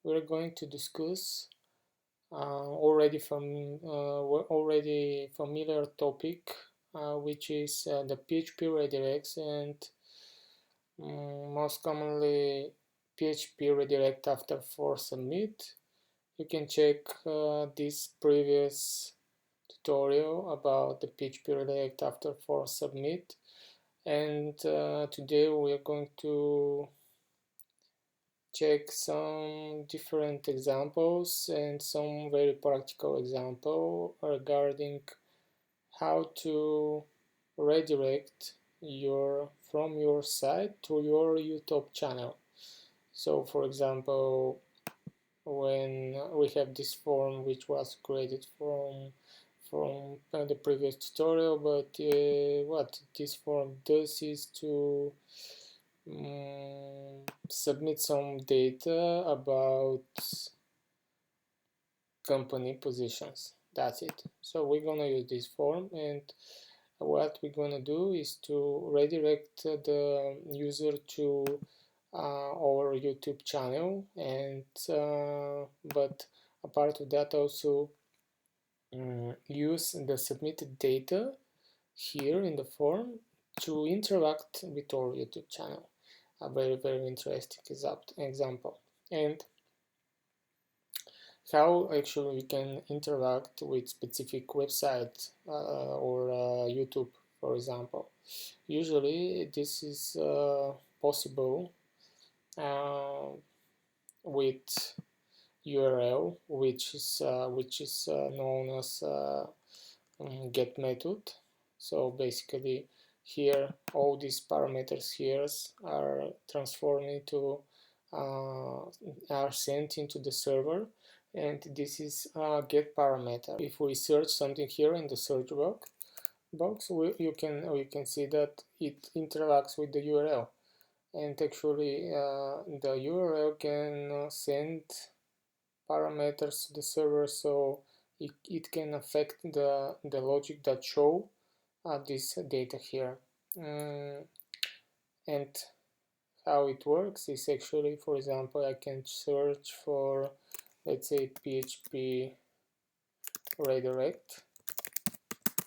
we're going to discuss already familiar topic, which is the PHP redirects and most commonly PHP redirect after for submit. You can check this previous tutorial about the PHP redirect after for submit, and today we are going to check some different examples and some very practical example regarding how to redirect from your site to your YouTube channel. So for example, when we have this form which was created from the previous tutorial, but what this form does is to submit some data about company positions. That's it. So we're gonna use this form, and what we're gonna do is to redirect the user to our YouTube channel, and but apart of that also use the submitted data here in the form to interact with our YouTube channel. A very interesting example. And how actually we can interact with specific websites or YouTube, for example. Usually this is possible with URL, which is known as get method. So basically here all these parameters here are transformed into are sent into the server, and this is a get parameter. If we search something here in the search box, you can see that it interacts with the URL, and actually the URL can send parameters to the server, so it can affect the logic that show this data here. And how it works is actually, for example, I can search for, let's say, PHP redirect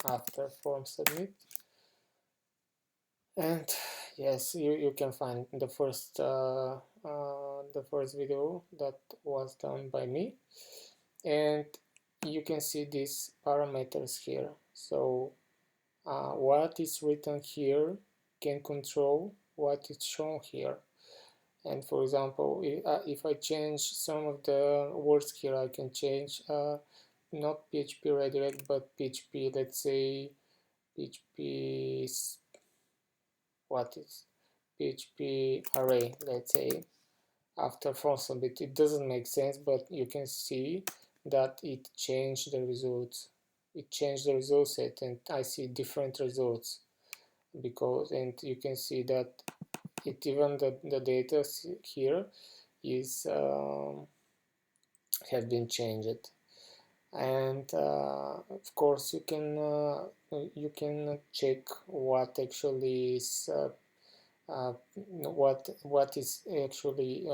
after form submit, and yes, you can find the first video that was done by me, and you can see these parameters here. So what is written here can control what is shown here. And for example, if I change some of the words here, I can change not PHP redirect, but PHP, let's say PHP, what is PHP array, let's say, after form submit. It doesn't make sense, but you can see that it changed the results. It changed the result set, and I see different results because, and you can see that it even the data here is have been changed. And of course you can check what actually is what is actually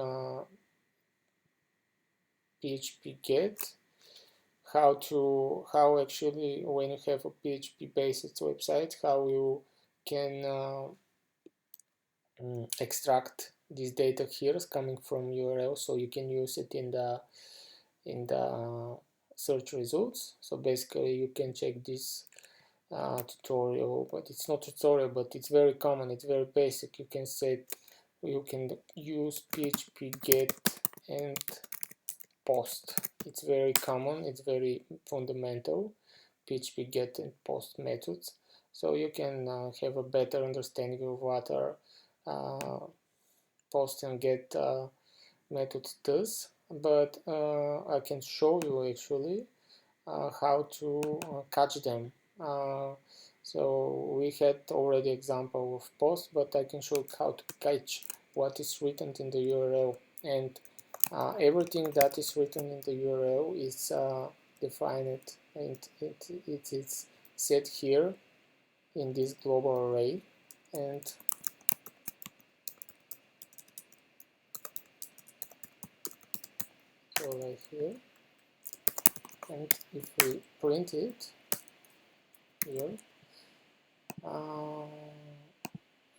PHP get, how actually when you have a PHP based website, how you can extract this data here is coming from URL, so you can use it in the search results. So basically you can check this tutorial, but it's not tutorial, but it's very common, it's very basic. You can use PHP get and post. It's very common, it's very fundamental, PHP get and post methods, so you can have a better understanding of what are post and get methods does. But I can show you actually how to catch them. So we had already example of post, but I can show you how to catch what is written in the URL, and everything that is written in the URL is defined, and it is set here in this global array. And So right here, and if we print it here,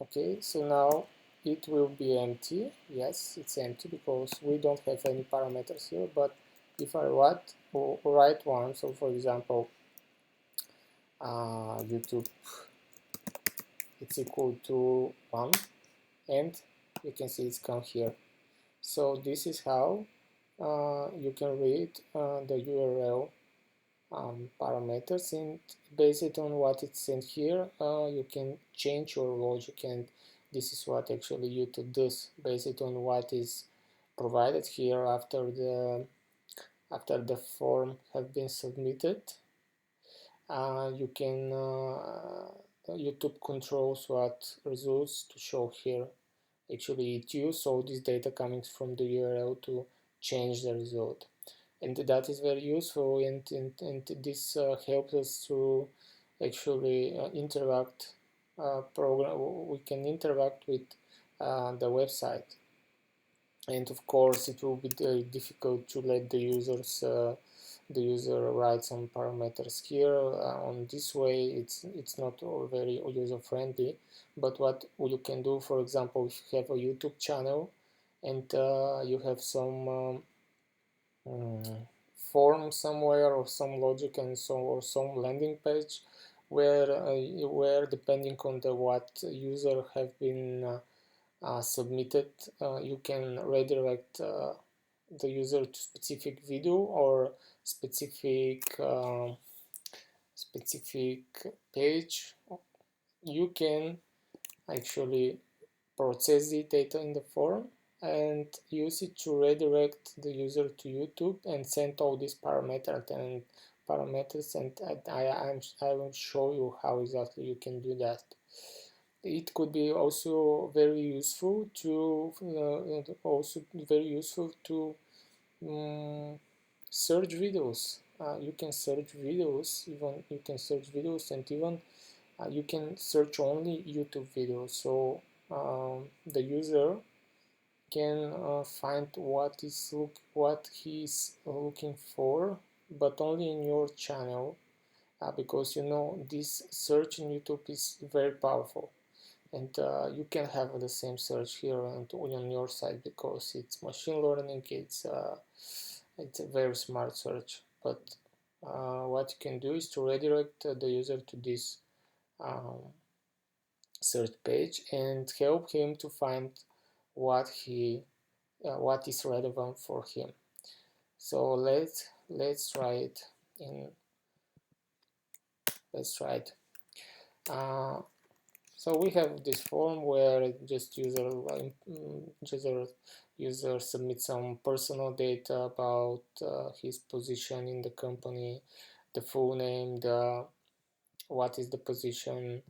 okay, so now it will be empty. Yes, it's empty because we don't have any parameters here. But if I write one, so for example, YouTube, it's equal to 1, and you can see it's come here. So this is how you can read the URL parameters, and based on what it's in here, you can change your logic, and this is what actually YouTube does based on what is provided here after the form have been submitted. YouTube controls what results to show here. Actually, it uses all this data coming from the URL to change the result, and that is very useful, and this helps us to actually interact we can interact with the website. And of course it will be very difficult to let the user write some parameters here on this way. It's not very user friendly, but what you can do, for example, if you have a YouTube channel and you have some form somewhere or some logic and or some landing page where depending on the what user have been submitted, you can redirect the user to specific video or specific page. You can actually process the data in the form and use it to redirect the user to YouTube and send all these parameters, and I will show you how exactly you can do that. It could be also very useful to search videos. You can search videos, and even you can search only YouTube videos. So the user can find what he's looking for, but only in your channel, because you know this search in YouTube is very powerful, and you can have the same search here on your side because it's machine learning. It's a very smart search, but what you can do is to redirect the user to this um, search page and help him to find what is relevant for him. So let's try it in let's try it. So we have this form where just user submits some personal data about his position in the company, the full name, what is the position,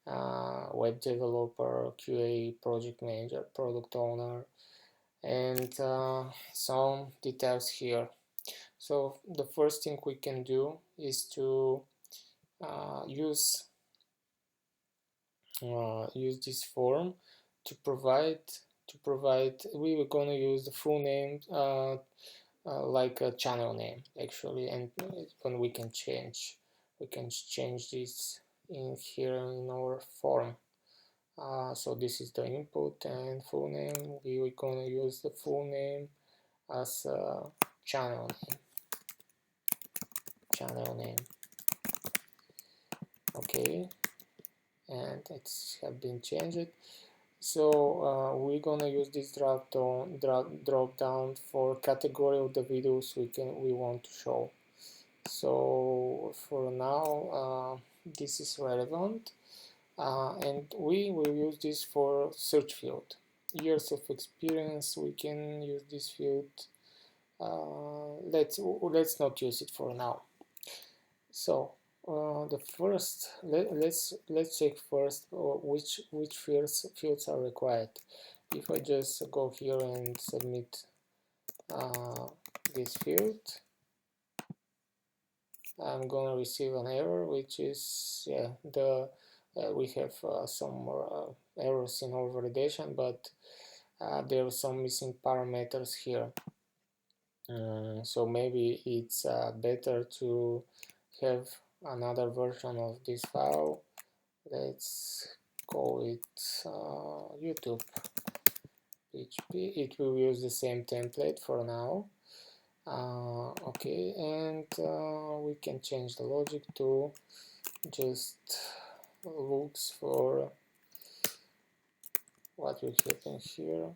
web developer, QA, project manager, product owner, and some details here. So the first thing we can do is to use this form to provide we were going to use the full name like a channel name actually, and when we can change this in here in our form. So this is the input and full name. We're going to use the full name as a channel name. Okay, and it's have been changed. So we're gonna use this drop down for category of the videos we want to show. So for now this is relevant, and we will use this for search field. Years of experience, we can use this field. Let's not use it for now. So the first let's check first which fields are required. If I just go here and submit this field, I'm gonna receive an error, which is we have some more errors in our validation, but there are some missing parameters here. So maybe it's better to have another version of this file. Let's call it YouTube PHP. It will use the same template for now. Okay, and we can change the logic to just looks for what will happen here.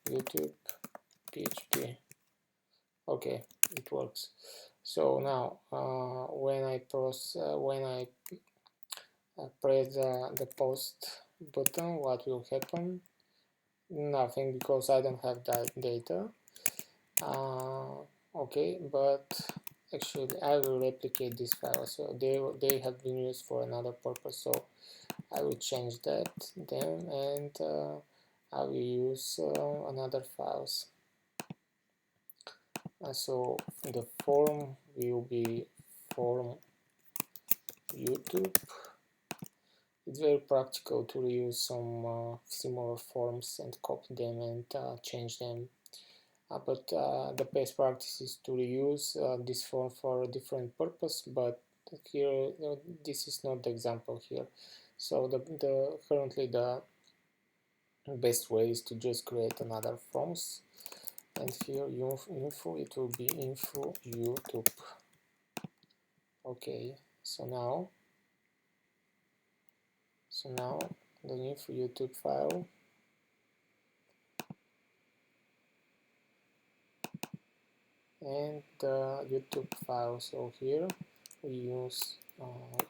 YouTube PHP. Okay, it works. So now when I press the post button, what will happen? Nothing, because I don't have that data. Okay, but actually I will replicate this file, so they have been used for another purpose, so I will change that them, and I will use another files. So the form will be form YouTube. It's very practical to reuse some similar forms and copy them and change them. But the best practice is to reuse this form for a different purpose, but here this is not the example here. So currently the best way is to just create another forms, and here info, it will be info YouTube. Okay, so now the info YouTube file and the YouTube file. So here we use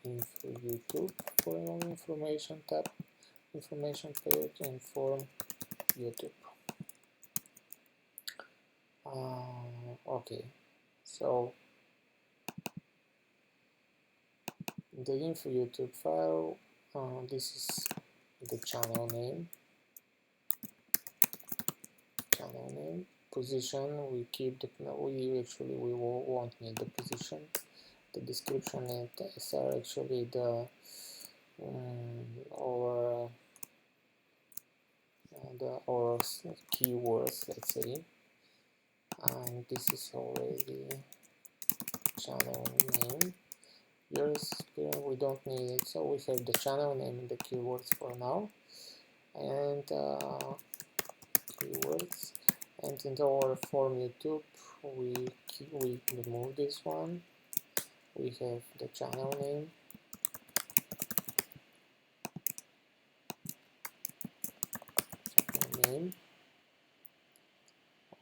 info YouTube for information tab, information page, and form YouTube. Okay, so the info YouTube file, this is the channel name. Position, we keep the, we won't need the position. The description and text are actually the our keywords, let's say, and this is already channel name. Here's we don't need it, so we have the channel name and the keywords for now, and keywords. And in our form YouTube, we remove this one. We have the channel name,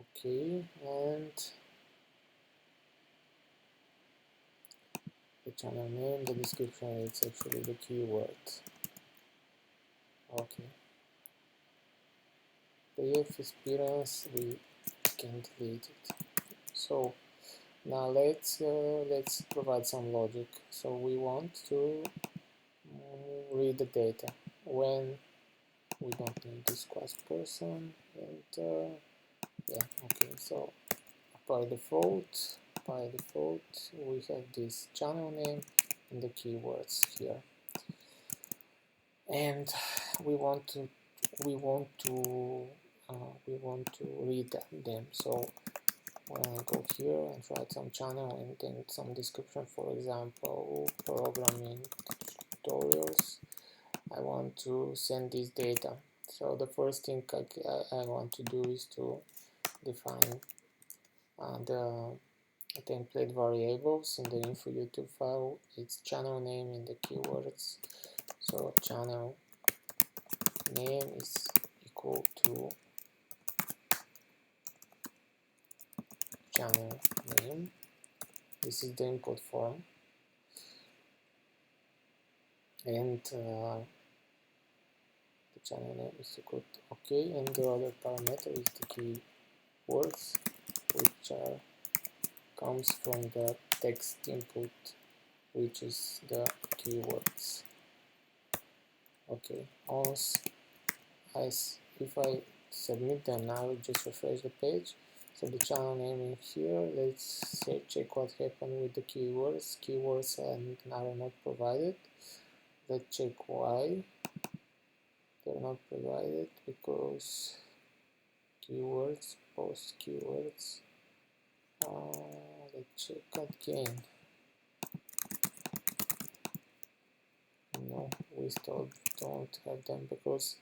okay, and the channel name, the description, it's actually the keyword. Okay, the if experience, we can delete it. So now let's provide some logic. So we want to read the data when we don't need this class person, and yeah, okay. So by default we have this channel name and the keywords here, and we want to read them. So when I go here and write some channel and then some description, for example, programming tutorials, I want to send this data. So the first thing I want to do is to define the template variables in the info YouTube file. It's channel name and the keywords. So channel name is equal to channel name. This is the input form, and the channel name is equal to okay, and the other parameter is the keywords, which comes from the text input, which is the keywords. Okay, once if I submit them now, I will just refresh the page. So the channel name in here, let's check what happened with the keywords. Keywords are not provided. Let's check why. they're not provided because keywords, post keywords. Let's check again. No, we still don't have them because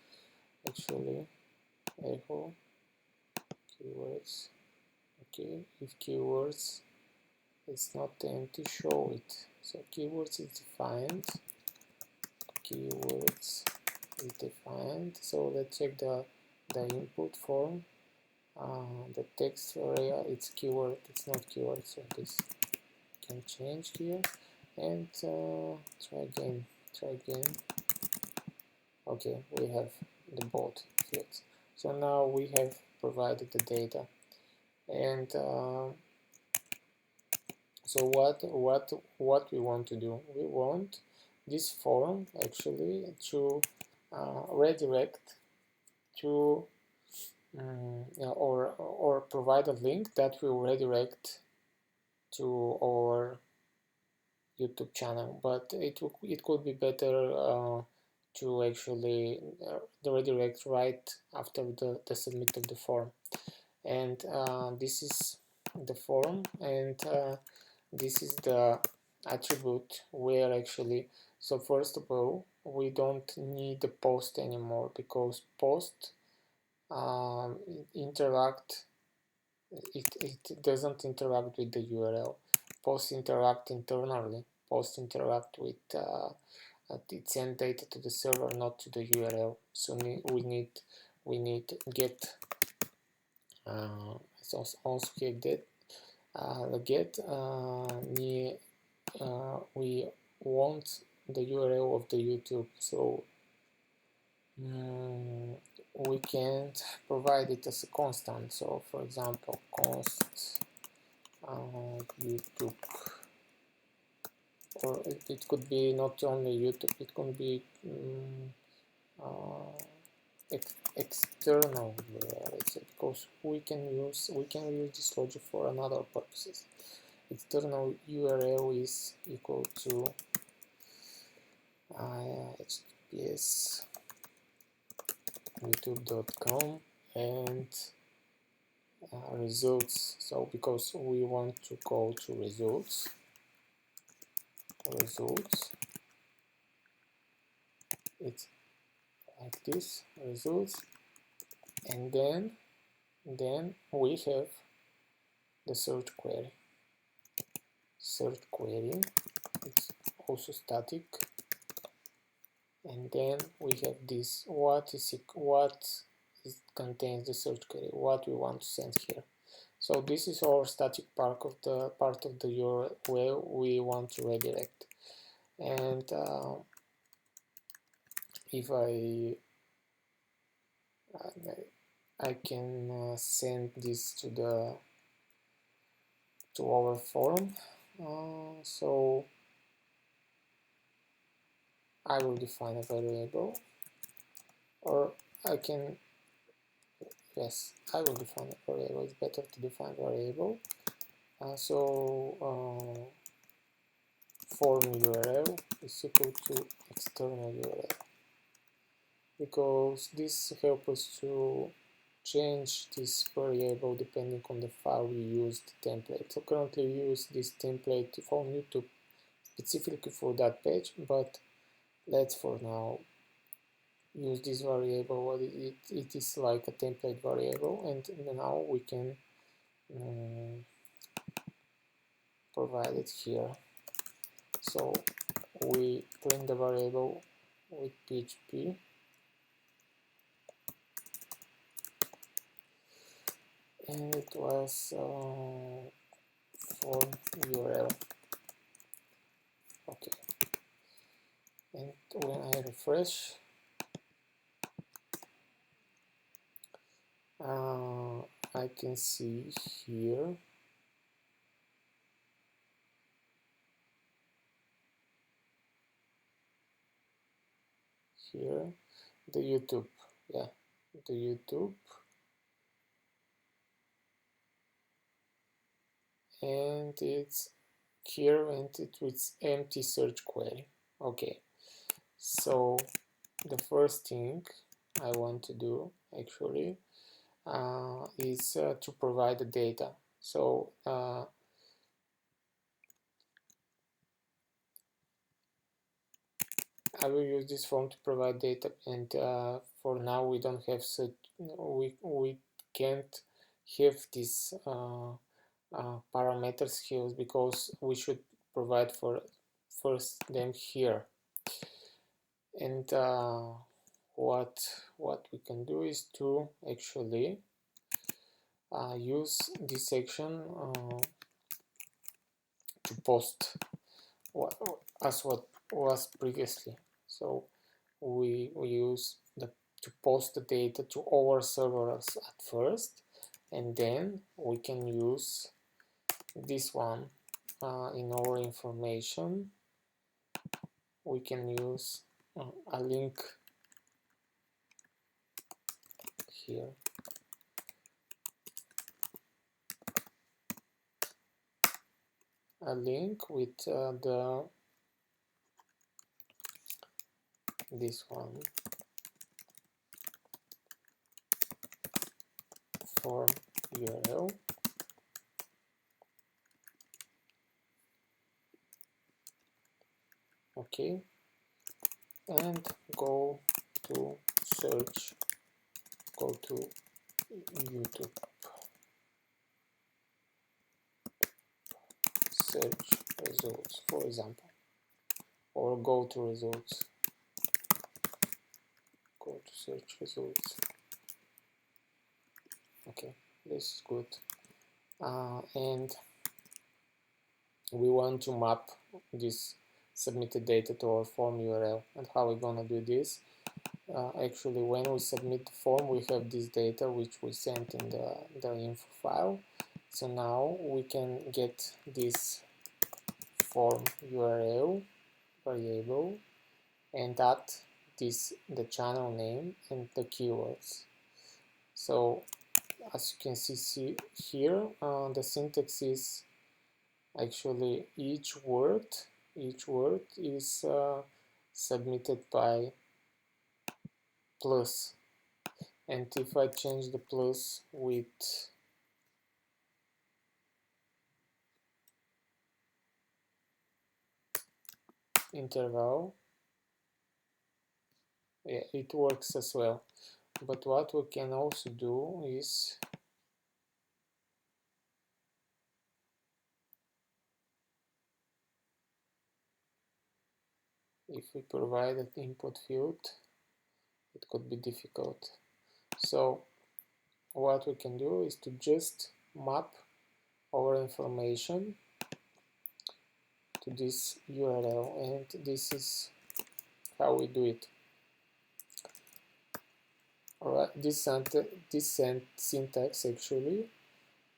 actually echo keywords. Okay, if keywords it's not empty, show it. So keywords is defined. Keywords is defined. So let's check the input form. The text area, it's keyword, it's not keyword, so this can change here. And try again. Okay, we have the both fields. So now we have provided the data. And so what we want to do? We want this form actually to redirect to or provide a link that will redirect to our YouTube channel, but it could be better to actually redirect right after the submit of the form. And this is the form, and this is the attribute where actually, so first of all, we don't need the post anymore because post interact it doesn't interact with the URL. Posts interact internally. Posts interact with it send data to the server, not to the URL. So we need get also here get we want the URL of the YouTube. So we can't provide it as a constant. So for example, const YouTube, or it could be not only YouTube, it could be external URL, because we can use this logic for another purposes. External URL is equal to https youtube.com and results. So because we want to go to results, it's like this, results, and then we have the search query. It's also static, and then we have this what contains the search query, what we want to send here. So this is our static part of the URL where we want to redirect. And if I can send this to our form, so I will define a variable, or I can, yes, I will define a variable. It's better to define variable. Form URL is equal to external URL, because this helps us to change this variable depending on the file we used template. So currently we use this template from YouTube specifically for that page, but let's for now use this variable. It is like a template variable, and now we can provide it here. So we print the variable with PHP, and it was form URL. Okay, and when I refresh, I can see here the YouTube, yeah, the YouTube, and it's here, and it's empty search query. Okay, so the first thing I want to do actually is to provide the data. So I will use this form to provide data, and for now we don't have such, we can't have these parameters here because we should provide for first them here. And what we can do is to actually use this section to post as what was previously. So we use to post the data to our servers at first, and then we can use this one in our information. We can use a link here, a link with this one, form URL. Okay, and go to search, go to YouTube, search results, for example, or go to results, go to search results. Okay, this is good. And we want to map this submitted data to our form URL. And how we're gonna do this? Actually, when we submit the form, we have this data which we sent in the info file. So now we can get this form URL variable and add the channel name and the keywords. So as you can see here, the syntax is actually each word is submitted by plus, and if I change the plus with interval, yeah, it works as well. But what we can also do is if we provide an input field, it could be difficult. So what we can do is to just map our information to this URL, and this is how we do it. Alright, this syntax actually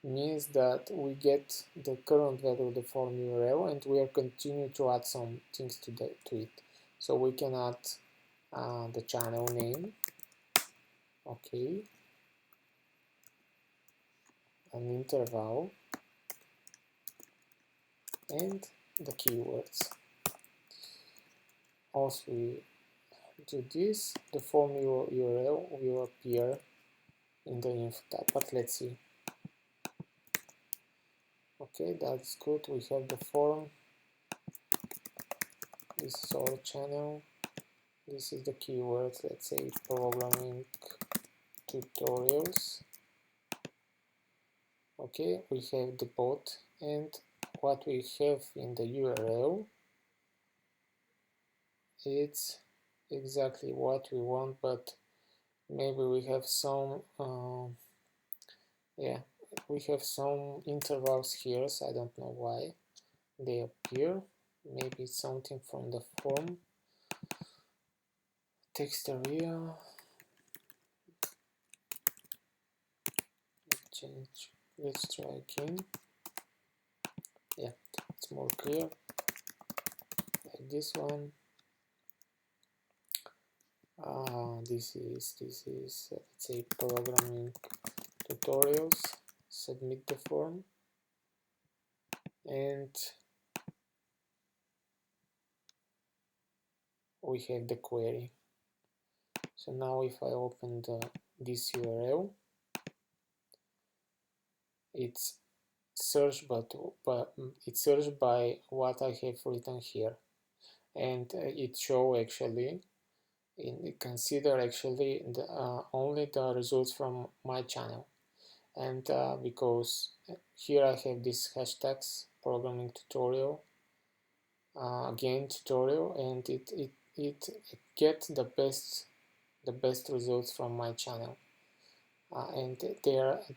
means that we get the current value of the form URL, and we are continuing to add some things to it. So we can add the channel name, okay, an interval, and the keywords. Once we do this, the form URL will appear in the info tab. But let's see. Okay, that's good. We have the form. This is our channel. This is the keywords. Let's say programming tutorials. Okay, we have the bot, and what we have in the URL, it's exactly what we want, but maybe we have some yeah, we have some intervals here, so I don't know why they appear. Maybe it's something from the form. Text area, change, let's try again. Yeah, it's more clear, like this one. This is let's say programming tutorials. Submit the form, and we have the query. So now if I open this URL, it's searched by what I have written here, and it show actually consider actually only the results from my channel. And because here I have these hashtags, programming tutorial, game tutorial, and it gets the best results from my channel, and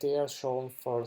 they are shown first.